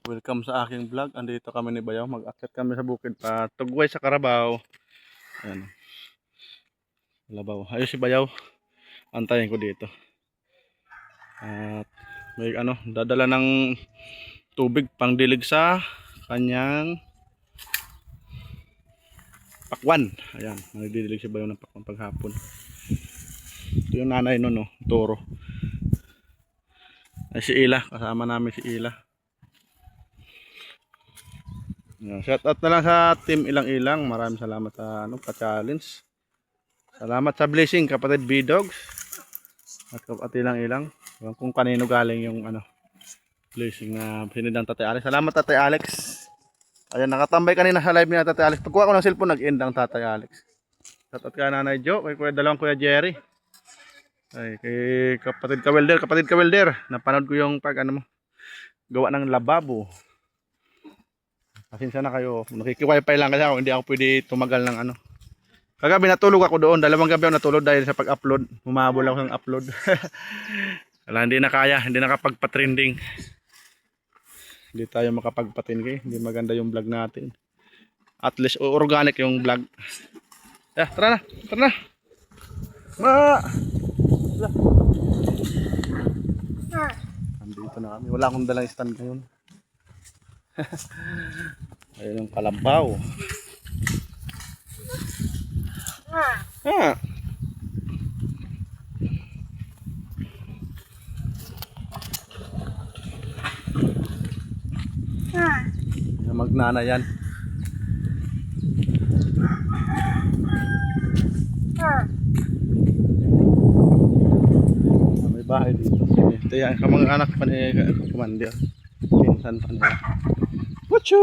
Welcome sa aking vlog. Andito kami ni Bayaw. Mag-akyat kami sa bukid pa tugway sa Carabao. Ayan. Labaw. Ayos si Bayaw. Antayin ko dito. At may dadala ng tubig pang dilig sa kanyang pakwan. Ayan. Nagdidilig si Bayaw ng pakwan paghapon. Ito yung nanay no, toro. Ay si Ila. Kasama namin si Ila. Shout out na lang sa team ilang-ilang. Maraming salamat sa pa-challenge. Salamat sa blessing kapatid B-Dogs at kapatid ilang-ilang. Kung kanino galing yung blessing na sinidang Tatay Alex. Salamat Tatay Alex. Ayan, nakatambay kanina sa live ni Tatay Alex. Pagkuha ko ng cellphone, nag-end ang Tatay Alex. Shout out kay Nanay Jo, kay dalawang Kuya Jerry. Ay, kay kapatid Kawelder. Napanood ko yung gawa ng lababo. Pasensya na kayo. Nakiki-wifi lang kasi ako. Hindi ako pwede tumagal ng Kagabi natulog ako doon. 2 gabi ako natulog dahil sa pag-upload. Humabol ako ng upload. Wala, hindi na kaya. Hindi nakapagpa-trending. Hindi tayo makapagpa-trending. Hindi maganda yung vlog natin. At least organic yung vlog. Tara na. Tara na. Nandito na kami. Wala akong dalang stand ngayon. Ayun yung kalabaw. Magnana yan. May bahay dito. Ito yan. Kamang anak pa ni Commander. Pinsan pa nila. Wachu!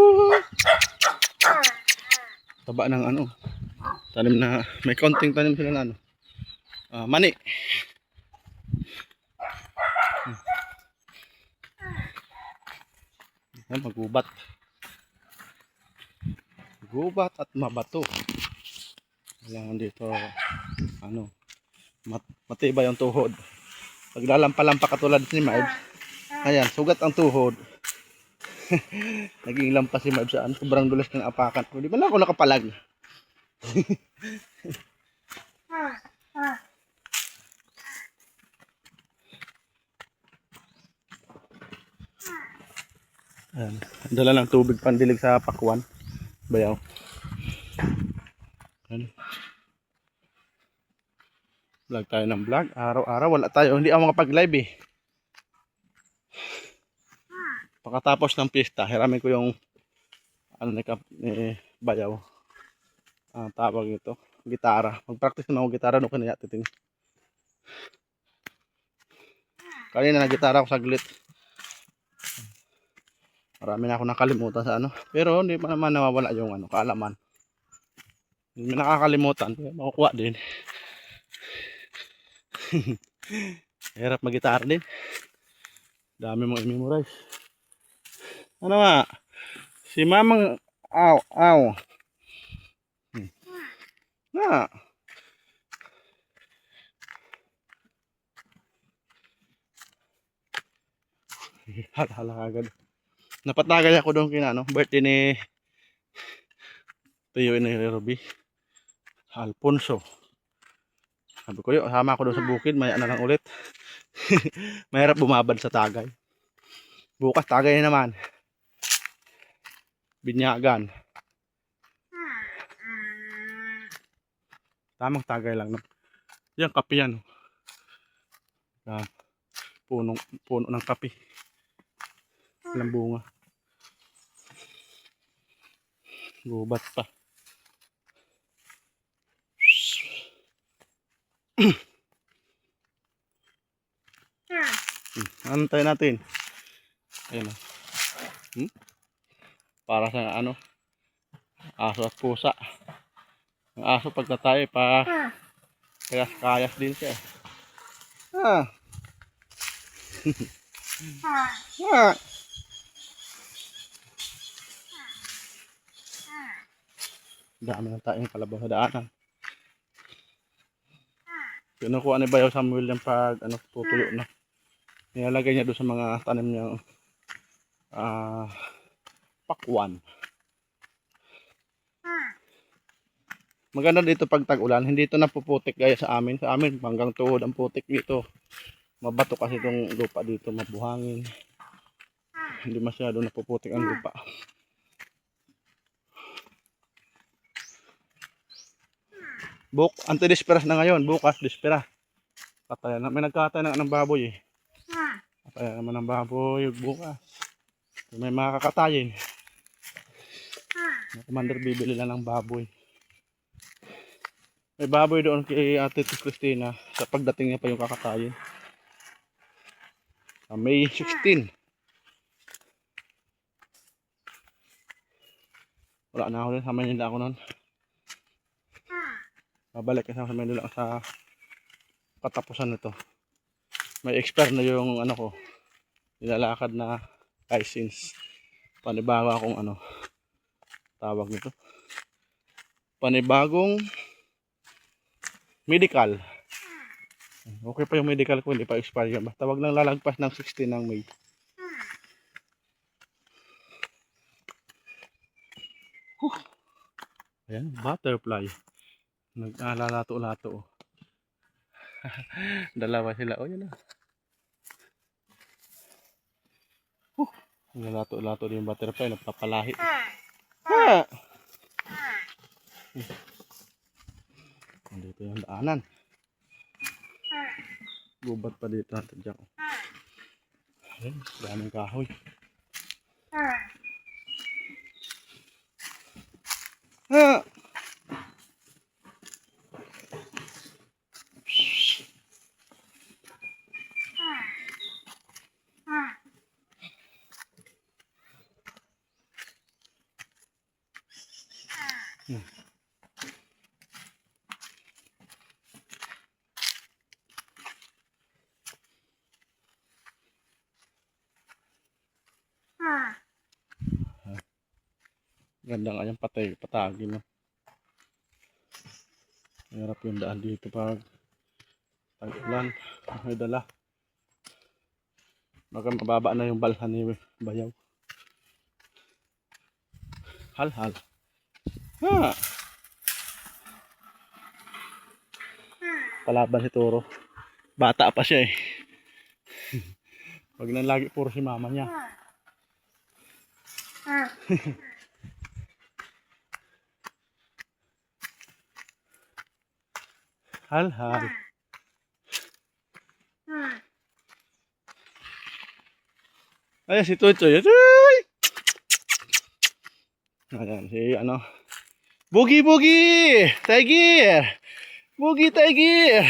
Taba ng tanim na, may konting tanim sila na mani. Magubat. Gubat at mabato. Kailangan dito matibay ang tuhod. Pag lalampa-lampa katulad ni Maib, ayan, sugat ang tuhod. Naging lampas si Maib saan, sobrang dulas ng apakan ko. Di ba lang ako nakapalag? Ayan, dala ng tubig pandilig sa pakwan. Bayaw. Ayan. Vlog tayo ng vlog. Araw-araw wala tayo. Hindi ako makapag-live eh. Pagkatapos ng pista, hiramin ko yung ni Bayaw. Tawag ito, gitara. Mag-practice na ako gitara no kanya titing. Kanina na gitara ako saglit. Marami na ako nakalimutan sa pero hindi pa naman nawawala yung kaalaman. Hindi nakakalimutan, makukuha din. Hirap mag-gitara din. Dami mong i-memorize. Nga? Si Mamang aw. Na. Hala agad. Napatagal ako doon birthday ni Tuyo ni Ruby Alfonso. Sabi ko yun, sama ako doon sa bukid, maya na lang ulit. Mahirap bumabad sa Tagay. Bukas Tagay naman. Binyagan. Tamang Tagay lang. Yan, kape yan. Puno ng kape. Ilang bunga. Gubat pa. Antay natin. Ayun para sa aso at pusa. Ang aso pagtatay pa kayas din siya. Dami ng tayong kalabaw sa daanan. Kinukuha ni Bayaw Samuel yung pag tutuyo na. Nilalagay niya doon sa mga tanim niya. pakwan. Maganda dito pag tag-ulan, hindi ito napuputik gaya sa amin. Sa amin hanggang tuhod ang putik dito. Mabato kasi itong lupa dito, mabuhangin. Hindi masyado napuputik ang lupa. Antidisperas na ngayon, bukas dispera. Patay na, may nagkatay ng baboy eh. Patay naman ng baboy bukas. May mga kakatayin. Commander bibili lang ng baboy. May baboy doon kay Ate Christina sa pagdating niya pa yung kakatayin. Sa May 16. Wala na ako din, sa Manila ako noon. Babalik kasi sa Manila sa katapusan nito. May expire na yung ano ko. Nilalakad na license. Panibago akong ano tawag nito. Panibagong medical. Okay pa yung medical ko, hindi pa expire yan. Basta wag lang lalagpas ng 16 ng May. Ayan, butterfly. Nag-alalato-lato. Dalawa sila. O, yan na. Nagalato-lato din yung butterfly. Nagpapalahi. Ha! Dito yung daanan. Gubat pa dito. Tadyak. Ayan, daming kahoy. Ha! Ganda nga yung patagin. No? Hirap yung daan dito pag tag-ulan. May dala. Baka mababa na yung balhan ni Bayaw. Hal-hal. Ha! Palaban si Toro. Bata pa siya eh. Wag na lagi puro si mama niya. Hal-hal. Ayan si Tutoy. Ayan si ano. Bugi-bugi! Tiger! Bugi Tiger!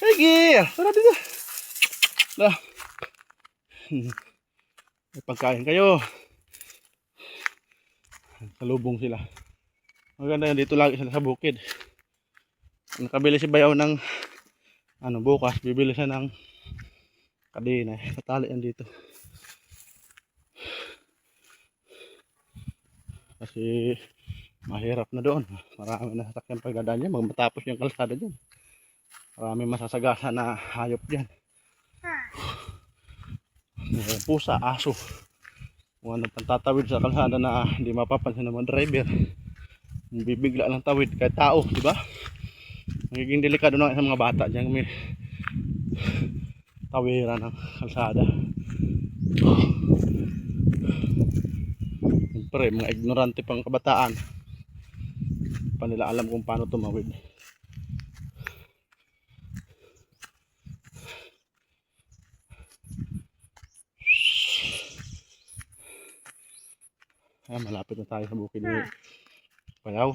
Tiger! Tara dito. Lah. May pagkain kayo. Salubong sila. Maganda yan, dito lagi sila sa bukid. Nakabili si Bayaw ng ano, bukas bibili siya ng kadena. Tatali yan dito. Kasi mahirap na doon. Marami na sasakyan pagdadaan dyan. Matapos yung kalsada dyan. Marami masasagasa na hayop dyan. Pusa, aso. Kung ano pang tatawid sa kalsada na hindi mapapansin ng mga driver. Bibigla lang tawid kahit tao, di ba? Magiging delikado na sa mga bata dyan. May tawiran ng kalsada. Siyempre, mga ignorante pang kabataan. Pa nila alam kung paano tumawid. Ayan, malapit na tayo sa bukid ni Bayaw.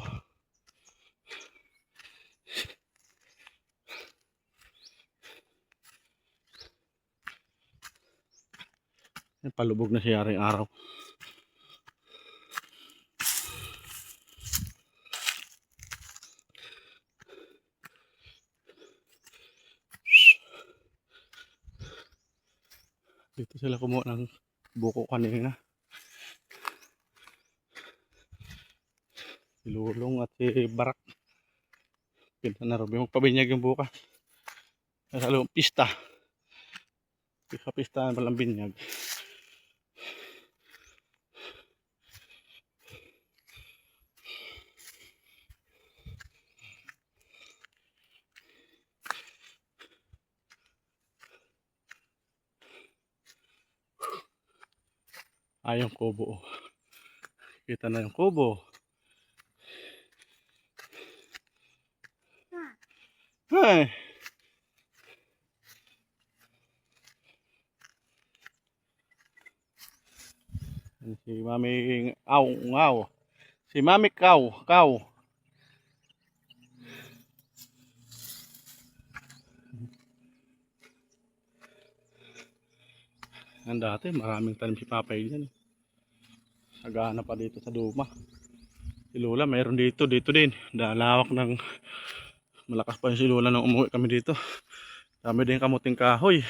Palubog na siya ring araw. Dito sila kumuha ng buko kanina. Si Lulong at si Barak. Pinta na Robby. Magpabinyag yung bukas. Sa loob, pista. Pista palang binyag. Ay, yung kubo. Kita na yung kubo. Ay. Si Mami Aw, Ngaw. Si Mami Kaw, Kaw. Ang dati, maraming tanim si Papay dyan. Sagana pa dito sa Duma. Si Lola, mayroon dito din. Dalawak ng malakas pa yung si Lola nung umuwi kami dito. Dami din kamuting kahoy.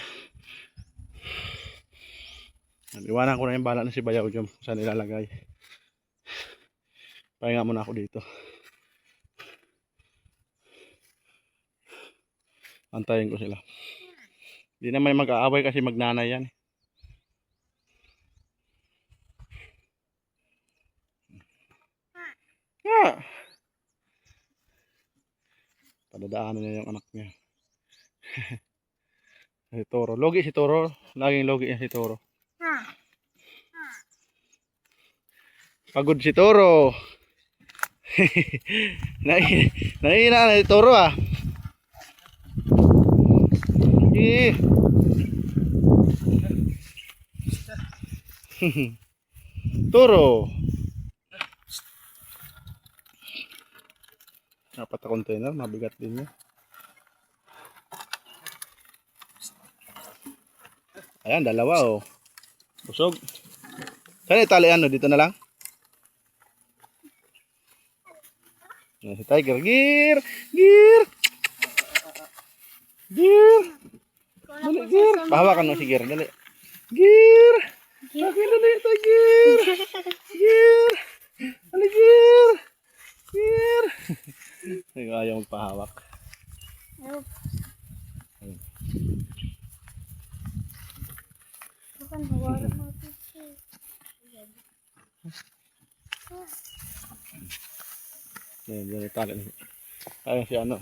Iwanan ko na yung bala na si Bayaw dyan saan nilalagay. Pahinga muna ako dito. Antayin ko sila. Hindi naman mag-aaway kasi magnanay yan. Yeah. Padadaanan niya yung anak niya. Si Toro. Logi si Toro. Laging logi yan si Toro. Pagod si Toro. Nahihina na si Toro ah. Toro. Dapat na container. Mabigat din niya. Ayan, dalawa oh. Busog. Saan italian no? Dito na lang. Yan si Tiger. Gear! Gear! Gear! Dali, Gear! Pahawakan mo si Gear. Dali. Gear! Akin dali, Tiger! Gear! Dali, Gear! Gear! Ayaw magpahawak. Yan itali. Ayun si ano.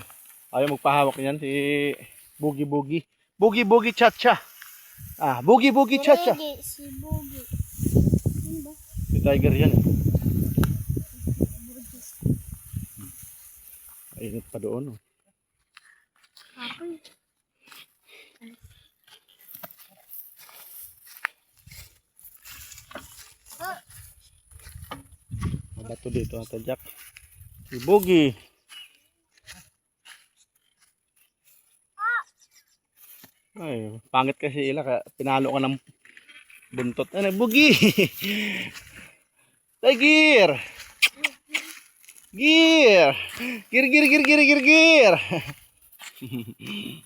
Ayaw magpahawak niyan si Boogie Boogie. Boogie Boogie Chacha. Ah, Boogie Boogie Chacha. Si Boogie. Si Tiger yan. Init pa doon. Oh. Apoy. Bato dito ata Jack. Si Boogie. Ay, pangit kasi ila kaya pinalo ka ng buntot. Ano, Boogie? Tiger! Gear! Gear, gear, gear, gear, gear, gear!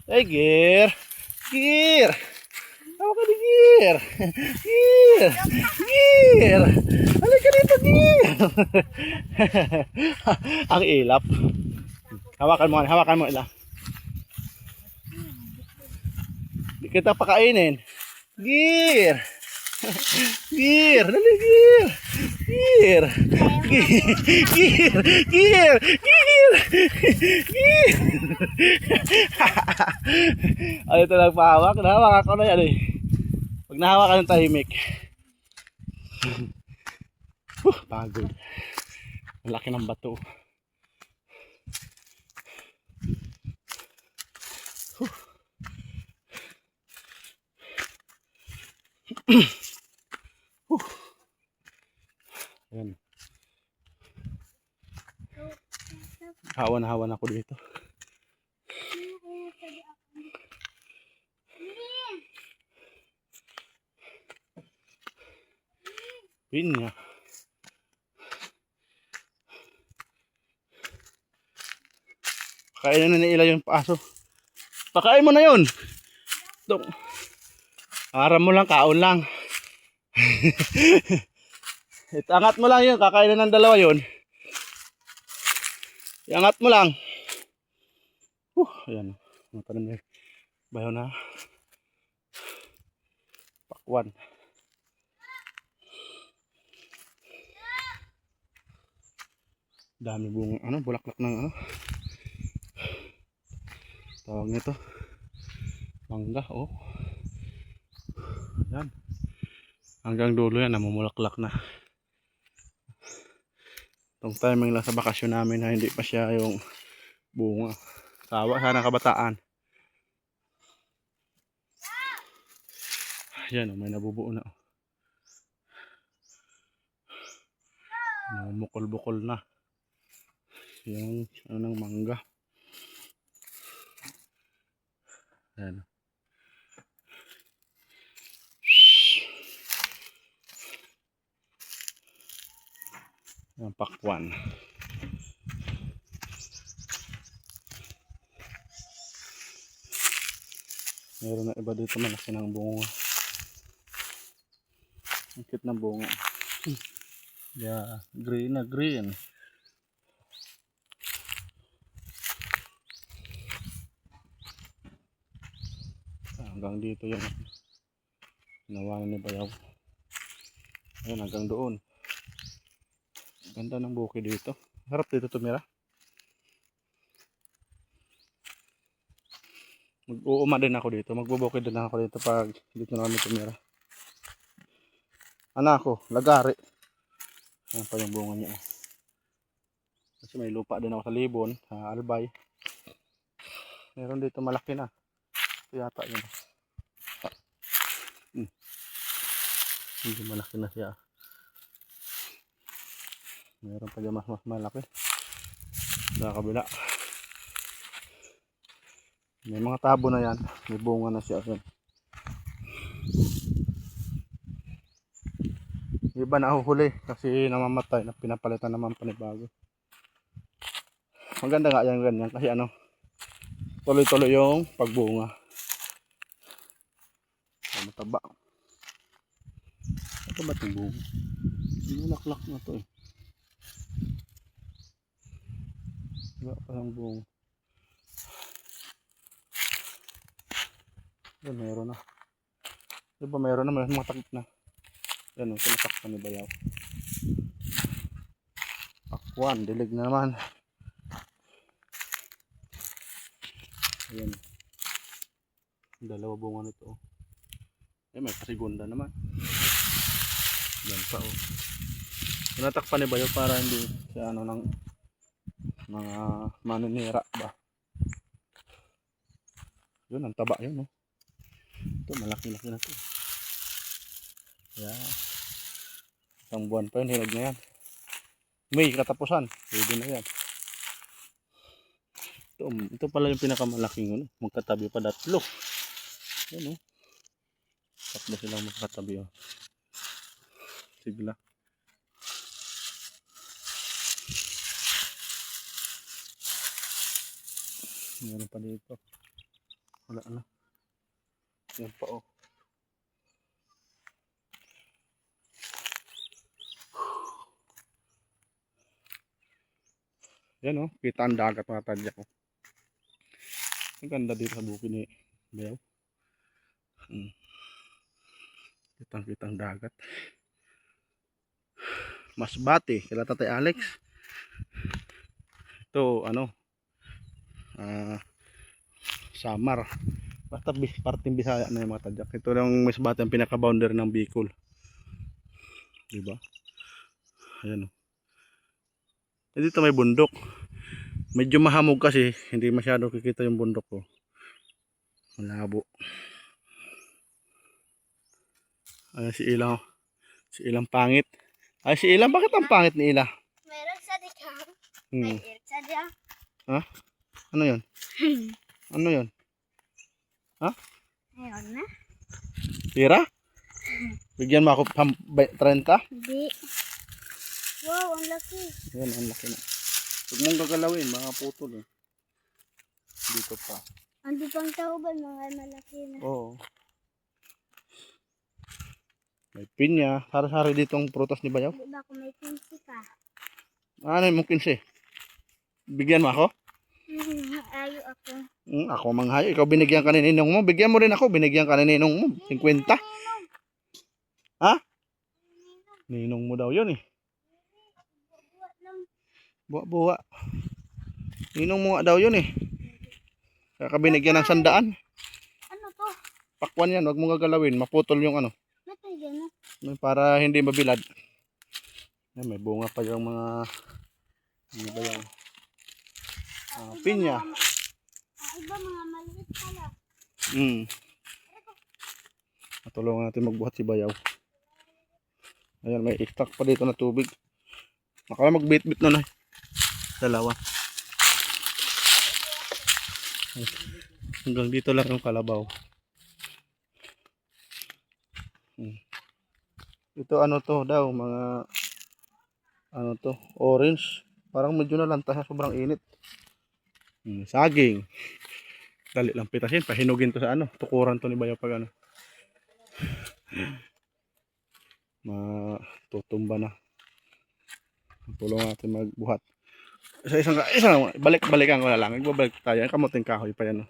Tiger! Gear! Tawag ka ni Gear! Gear! Gear! Halika dito, Gear! Ang ilap. Hawakan mo ila. Di kita pakainin. Gear! Gear! Dali, Gear! Gear! Gear! Gear! Gear! Gear! Ay, ito lang pahawak. Nahawak ako na yan eh. Pag nahawak ka ng tahimik. Pagod. Ang laki ng bato. Ayan. Hawan ako dito. Pinya. Pakainin na nila yung paso. Pakain mo na yun. Aram mo lang, kaon lang. Itangat mo lang yun, kakainin ng dalawa yun. Iangat mo lang. Ayan. Mga tanim na bayaw na. Pakwan. Dami bunga, bulaklak ng tawag nito. Mangga, oh. Ayan. Hanggang dulo yan, namumulaklak na. Itong timing lang sa bakasyon namin na hindi pa siya yung bunga. Sawa sana kabataan. Yan, may nabubuo na. Namumukol-bukol na. Yung ano ng mangga. Yan. Yan, pakwan. Meron na iba dito, malaki ng bunga. Ang cute ng bunga. Yeah, green na green. Hanggang dito yan. Nawanan ni Bayaw. Ayan, hanggang doon. Ganda ng bukid dito. Harap dito tumira. Mag-uuma din ako dito. Magbubukid din ako dito pag dito na kami tumira. Anak ko, lagari. Ayan pa yung bunga niya. Kasi may lupa din ako sa Libon, sa Albay. Meron dito malaki na. Ito yata yun. Hindi malaki na siya. Meron pa dyan mas malaki. Sa kabila. May mga tabo na yan. May bunga na siya. Iba nahuhuli kasi namamatay na pinapalitan naman panibago. Maganda nga yan ganyan kasi ano, tuloy-tuloy yung pagbunga. Mataba. Ito ba itong bunga? Nulaklak na ito eh. Wala pa lang bunga. Yan, meron na. Diba meron na, may mga takip na. Yan o, sinatakpan ni Bayaw. Pakwan, dilig na naman. Ayan. Dalawa bunga nito. Eh, may pasigunda naman. Yan pa o. Sinatakpan ni Bayaw para hindi siya ano ng mga maninira ba. Yun, ang taba yun o. Ito, malaki-laki na ito. Yeah. Isang buwan pa yun, hilag na yan. May katapusan, pwede na yan. Ito pala yung pinakamalaking ano, magkatabi pa tatlo. Yan o. Tatlo silang magkatabi o. Sigla. Meron pa dito. Wala na. Yan pa o. Yan o, kita ang dagat mga tadyak o. Ang ganda dito sa bukid ni Bayaw. Kita ang dagat. Masbate, kila Tatay Alex. Ito ano, Samar. Basta parting Bisaya na yung mga tadyak. Ito yung Masbate ang pinaka-boundary ng Bicol. Diba? Ayan o. Eh, dito may bundok. Medyo mahamog kasi, hindi masyado kikita yung bundok ko. Malabo. Ayan si Ilang. Si Ilang pangit. Ay si Ilang, bakit ang pangit ni Ila? Meron sa dikang. May irit sa dikang. Ha? Ano yun? Ano yun? Ha? Ayun na. Tira? Bigyan mo ako 30? Hindi. Wow, ang laki. Yan, ang laki na. Huwag mong gagalawin, mga putol eh. Dito pa. Andi pang tauban, mga malaki na. Oo. May pinya. Sari-sari dito ang prutas ni Bayaw. Di ba kung may pinsi ka? Ano yung kinsi? Bigyan mo ako? Ayo ako. Ako manghayo. Ikaw binigyan ka ni ninong mo. Bigyan mo rin ako. Binigyan ka ni ninong mo. 50. Ha? Ninong mo daw yun eh. Buwa-buwa. Ninong mo nga daw yun eh. Kaya ka binigyan ng 100. Ano to? Pakwan yan. Huwag mong gagalawin. Maputol yung ano. Ba't may gano'n? Para hindi mabilad. Ayan, may bunga pa yung mga ano ba yung pinya. Ang iba mga maliit pala. Matulungan natin magbuhat si Bayaw. Ayan, may stock pa dito na tubig. Nakala magbit-bit na na. Dalawa. Hanggang dito lang yung kalabaw. Ito ano to daw, mga ano to, orange. Parang medyo nalanta sa sobrang init. Saging. Dali lang pitasin, pahinugin to sa ano, tukuran to ni Bayaw pag ano. Matutumba na. Tulungan natin magbuhat. Isang balik-balikan ko na lang. Igbabalik tayo. Ang kamuting kahoy pa yan.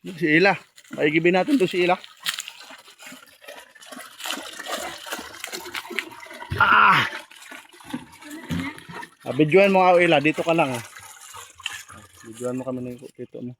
Si Ila. Paigibin natin to si Ila. Bidyoan mo nga Ila. Dito ka lang. Bidyoan mo kami ng dito mo.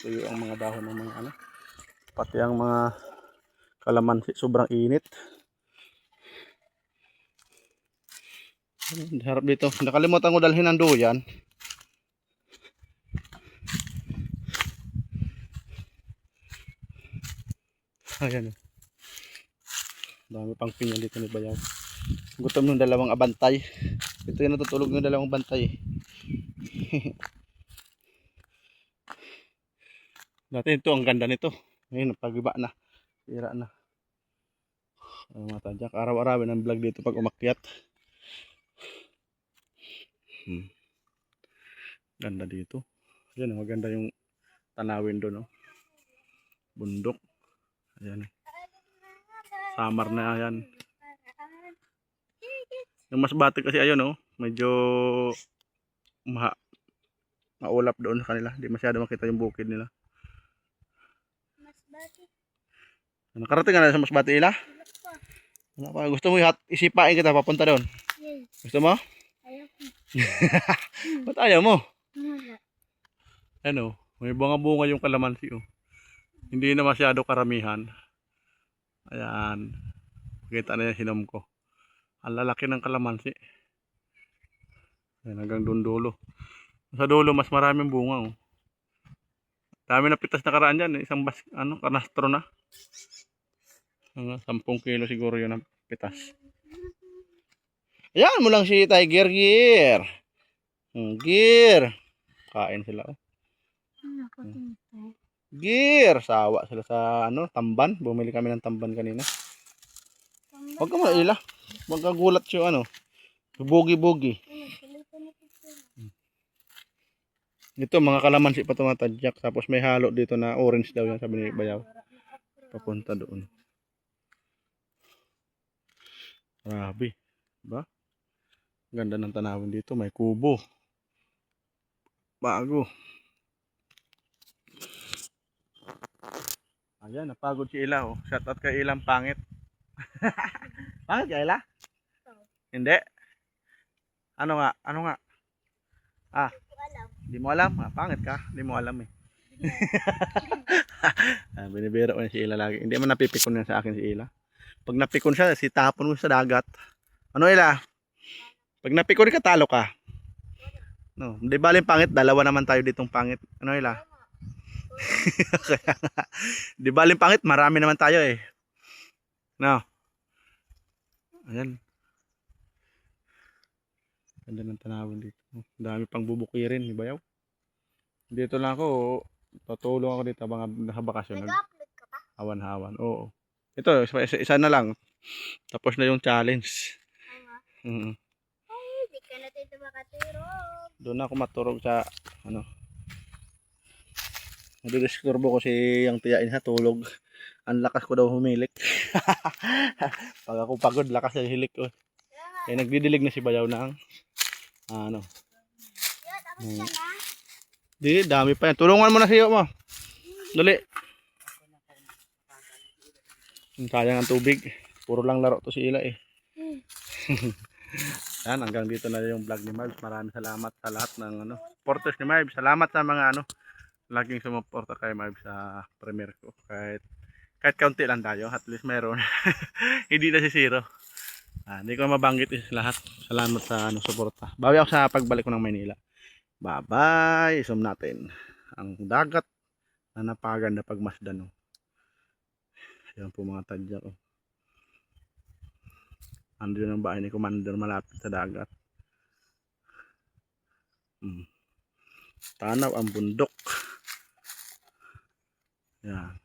Tuyo ang mga dahon ng mga ano. Pati ang mga kalamansi sobrang init. Harap dito. Nakalimutan ko dalhin ang duyan. Ayan. Dami pang pinya dito ni Bayaw. Gutom ng dalawang abantay. Ito yung natutulog ng dalawang bantay. Dati ito, ang ganda nito. Ngayon, pagiba na. Sira na. Mga tadyak, araw-araw ng vlog dito pag umakyat. Ganda dito. Ayan, maganda yung tanawin doon. No? Bundok. Ayan. Samar na yan. Yung mas bati kasi ayun, no? Medyo maulap doon sa kanila. Hindi masyado makita yung bukid nila. Masbate. Nakarating ka na sa Masbate, Ila? Ano pa? Gusto mo isipain kita papunta doon? Yes. Gusto mo? Ayaw ko. Ba't ayaw mo? Wala. Ano? May bunga-bunga yung kalamansi. Oh. Hindi na masyado karamihan. Ayan. Kita na yung hinom ko. Ang lalaki ng kalamansi. Ayan, hanggang doon dulo. Sa dulo, mas maraming bunga. Oh. Dami na pitas na karaan dyan. Isang kanastro na. 10 kilo siguro yun ang pitas. Ayan mo lang si Tiger Gear. Gear. Kain sila. Oh. Gear. Sawa sila sa tamban. Bumili kami ng tamban kanina. Huwag ka muna Ila. Huwag ka gulat yung bugi-bugi. Ito mga kalamansi pa tumatadyak. Tapos may halo dito na orange daw yan sabi ni Bayaw. Papunta doon. Grabe. Diba? Ganda ng tanawin dito. May kubo. Bago. Ayan, napagod si Ila. Oh. Shout out kay Ilang pangit. Pangit kay Ila? Hindi. Ano nga? Ano nga? Hindi mo alam. Pangit ka. Hindi mo alam eh. Binibiro ko si Ila lagi. Hindi man napipikon yan sa akin si Ila. Pag napikon siya, tapon mo sa dagat. Ano Ila? Pag napikon ka, talo ka. No, di baling pangit, dalawa naman tayo ditong pangit. Ano Ila? Kaya nga. Di baling pangit, marami naman tayo eh. No. Ayan. Ganda ng tanawin dito. Dami pang bubukirin ni Bayaw. Dito lang ako, tutulong ako dito mga nakabakasyon. Nag-upload ka pa? Hawan-hawan. Oo. Ito, isa na lang. Tapos na yung challenge. Nga. Mm. Ay, di ka na dito makaturog. Doon ako maturog sa ano. Nadidisturbo ko si yung tiyain ha, tulog. Ang lakas ko daw humilik. Pag ako pagod, lakas ang hilik ko. Eh nagdidilig na si Bayaw ng ano. Yo, tapos ka na. Di, dami pa yan. Tulungan mo na siyo mo. Dali. Sayang ang tubig. Puro lang laro to si Ila eh. Yan, hanggang dito na yung vlog ni Marbs. Maraming salamat sa lahat ng ano, supporters ni Marbs. Salamat sa mga ano, laging sumuporta kay Marbs sa premiere ko. Kahit kaunti lang tayo, at least meron. Hindi na si zero. Hindi ko mabanggit lahat. Salamat sa ano, suporta. Bawi ako sa pagbalik ko ng Maynila. Bye-bye. Zoom natin. Ang dagat na napaganda pagmasdan. Oh. Yan po mga tadyak. Oh. Andun ang bahay ni Commander malapit sa dagat. Tanaw ang bundok. Yan.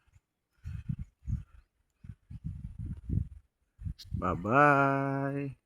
Bye-bye.